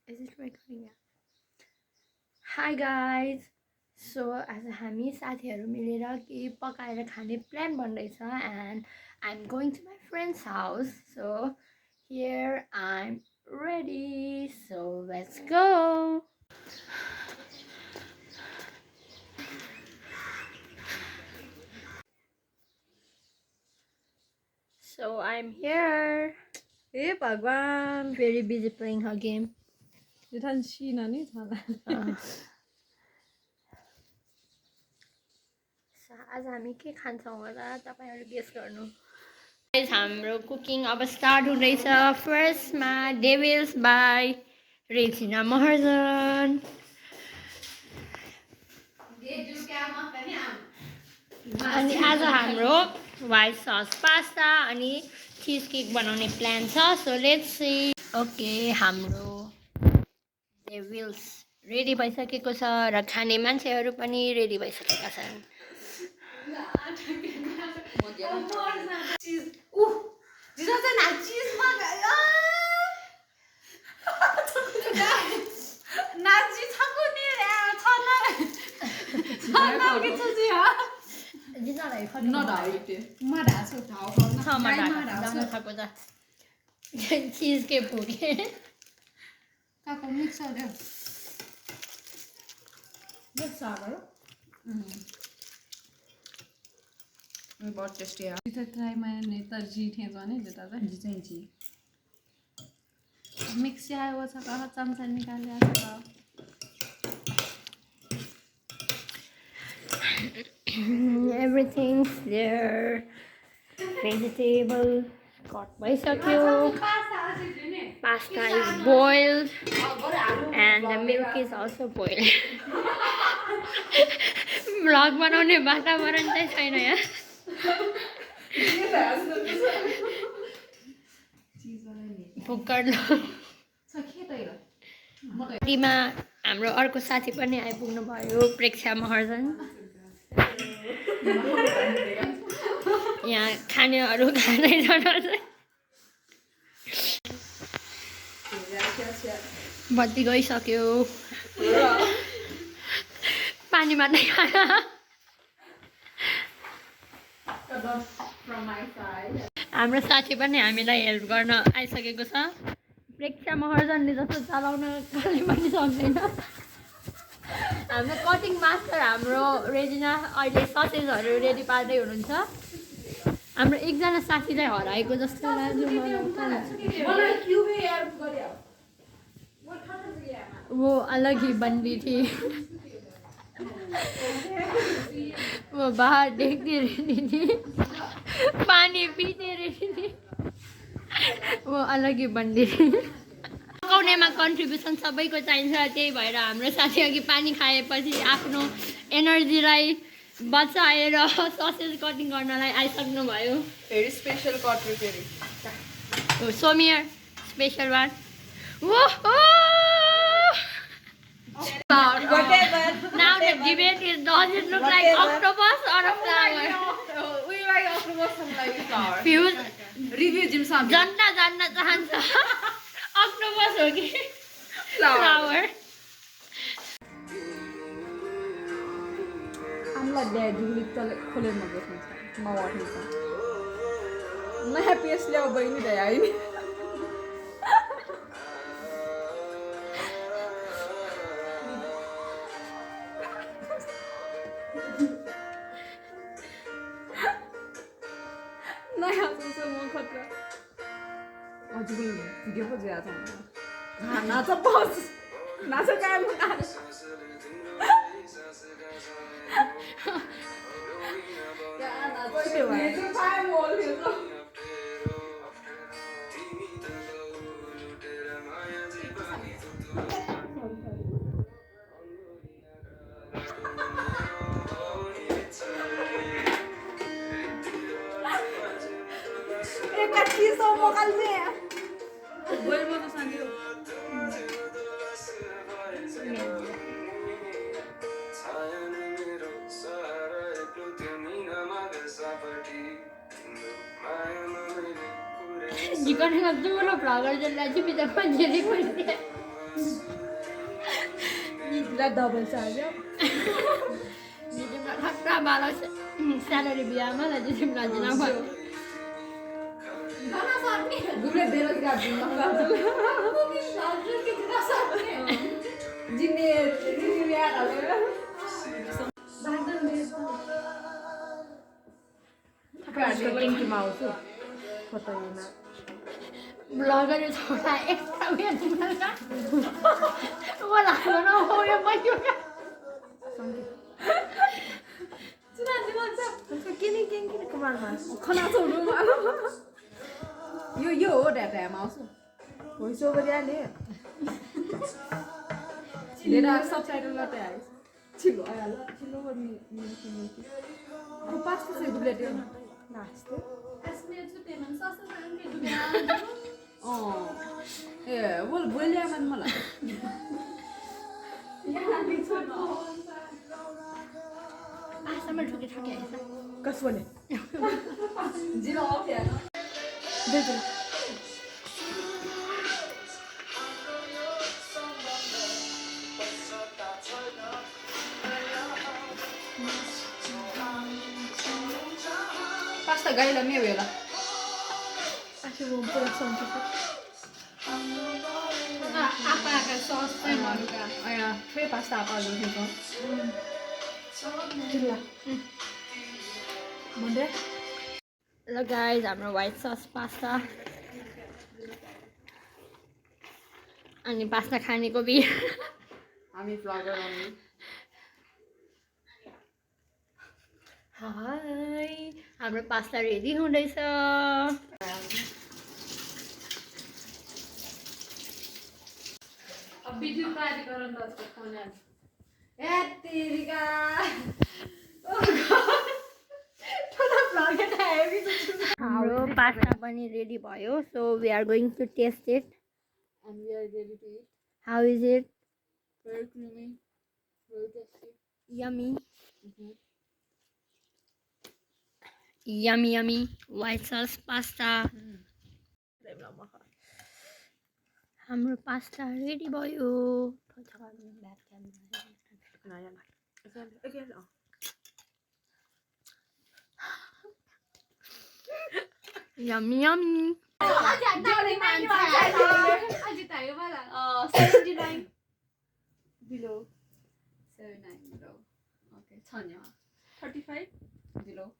Is it recording? Yeah. Hi guys. So आज हामी साथीहरू मिलेर के पकाएर खाने प्लान भन्दैछ and I'm going to my friend's house. So here I'm ready. So let's go. So I'm here. हे भगवान Very busy playing her game. यो त सिन नि छ आज हामी के खान्छौँ होला तपाईहरु गेस गर्नु गाइस हाम्रो कुकिङ अब स्टार्ट हुँदैछ फर्स्टमा डेभिल्स बाई रेजिना महर्जन अनि आज हाम्रो व्हाइट सस पास्ता अनि चीज केक बनाउने प्लान छ सो लेट्स सी ओके हाम्रो डेभिल्स रेडी भइसकेको छ र खाने मान्छेहरू पनि रेडी भइसकेका छन् चीज के भूखे काको मिक्स हो गयो मिक्स आ गयो बहुत टेस्टी है ये तो ट्राई मैंने तरजीह थे तो नहीं देता था जी चाहिए जी मिक्स आया हुआ था कहाँ चमचा निकाल लिया था everything's there vegetable cut भइसक्यो pasta is boiled and the milk is also boiled vlog बनाउने वातावरण चाहिँ छैन यहाँ फुक्कड्लो टीमा हाम्रो अर्को साथी पनि आइपुग्नु भयो प्रेक्षा महर्जन यहाँ खानेहरू खाँदै जानुहुन्छ बत्ती गइसक्यो पानी मात्रै खाना हाम्रो साथी पनि हामीलाई हेल्प गर्न आइसकेको छ प्रेक्षा महर्जनले जस्तो चलाउन कसले पनि सक्दैन हाम्रो कटिङ मास्टर हाम्रो रेजिना अहिले ससेजहरू रेडी पार्दै हुनुहुन्छ हाम्रो एकजना साथी चाहिँ हराएको जस्तो लाग्यो वो अलग ही बंदी थी वो बाहर देखती रहती थी पानी पीते रहती थी वो अलग ही बंदी थी पकाउनेमा कन्ट्रिब्युसन सबैको चाहिन्छ त्यही भएर हाम्रो साथी अघि पानी खाएपछि आफ्नो एनर्जीलाई बचाएर ससेज कटिङ गर्नलाई आइसक्नु भयो very special cut फेरि सोमियर special one Now the debate is, does it look like octopus or a flower? We like octopus and like flower. Fuse. Review gym साहब. जानना चाहन्छ. Octopus हो कि flower. हामीलाई ड्याडीले तले खोलेमा बस्नु छ. म वाट्नु छ. म ह्याप्पिएस्ट ल्याउ बहिनी दया हैन. नयाँ सोच्छु म खतरा हजुर भिडियो खोजेर आएको छ नाच बस नाच काम नाच Jika dengan tu lo pelajar jadi bisa panjang ni pun Là double charge हो जितिमलाई ठट्टा बाह्र स्यालेरी बिहामा ल जितिमलाई जिनामा दुले बेरोजगार जिन्ने यार टिङ्की माउस हो फटाइना ब्लगर छोरा एक्स्ट्रा उयो दिन्छ म लाग्नु न हो यो मैले किन कमानमा खना छोड्नु यो हो ढ्याटा माउस भोइस ओभर याले लिएर सबटाइटल मात्रै आयो छिलो आयो छिलो अब पास्ता चाहिँ दुलेट नाच्थ्यो ए बोल बोलिया मलाई आसामा ठुकी ठुकी आइछ कसले जिरो अफ यार देखो पास्ता गाईलाई मे होला आशु वो पुरा सन्च apa sos चाहिँ मरुका यहाँ फेरि पास्ता apa लेखेको चिल्ला भन्दै ल गाइज हाम्रो व्हाइट सस पास्ता अनि पास्ता खानेको बि हामी भ्लगर आउने हाय हाम्रो पास्ता रेडी हुँदैछ अब भिडियो तयारी गर्न दसको फोन ए तेरिका हाम्रो पास्ता पनि रेडी भयो so we are going to test it and we are ready to eat. How is it Very creamy, very tasty. Yummy yummy yummy white sauce pasta हाम्रो pasta ready भयो yummy yummy 79 below. 79 below. Okay, Tanya. 35 below.